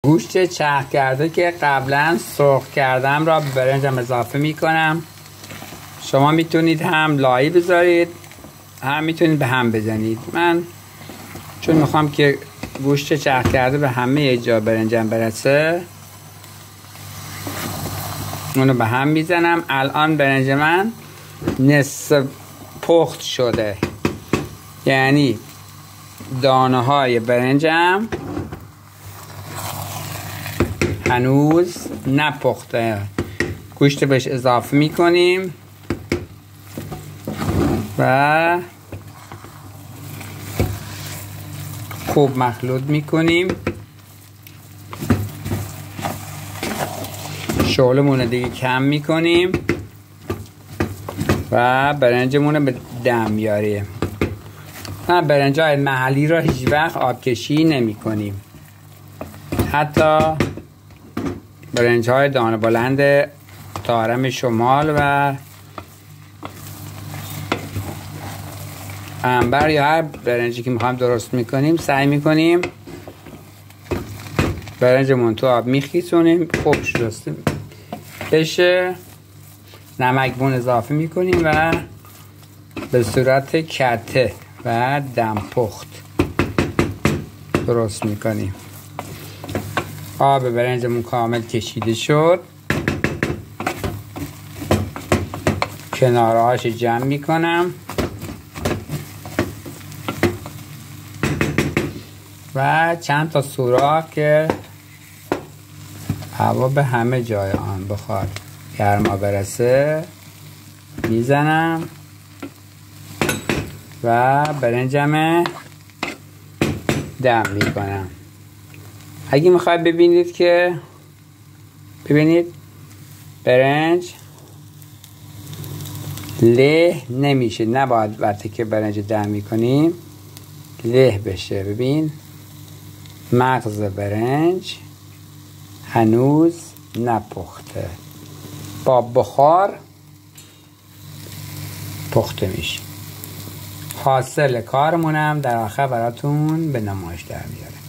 گوشت چرخ کرده که قبلا سرخ کردم را به برنجم اضافه میکنم. شما میتونید هم لایی بذارید، هم میتونید به هم بزنید. من چون میخوام که گوشت چرخ کرده به همه جا برنجم برسه، اونو به هم میزنم. الان برنج من نصف پخت شده، یعنی دانه های برنجم هنوز نپخته. گوشت بهش اضافه میکنیم و خوب مخلوط میکنیم. شغلمون دیگه کم میکنیم و برنجمون به دم میاریم. برنج های محلی را هیچ وقت آب کشی نمی کنیم. حتی برنج های دانه بلند طارم شمال و عنبر یا هر برنجی که میخوایم درست میکنیم سعی میکنیم برنجمون تو آب میخیسونیم، خوب شسته بشه. نمکمون اضافه میکنیم و به صورت کته و دم پخت درست میکنیم. آب برنجمون کامل کشیده شد. کنارهاش جمع میکنم و چند تا سوراخ که هوا به همه جای آن بخواد گرما برسه میزنم و برنجم دم میکنم. اگه میخواید ببینید برنج له نمیشه، نباید وقتی که برنج دم میکنیم له بشه. ببین مغز برنج هنوز نپخته، با بخار پخته میشه. حاصل کارمونم در آخر براتون به نمایش در میاره.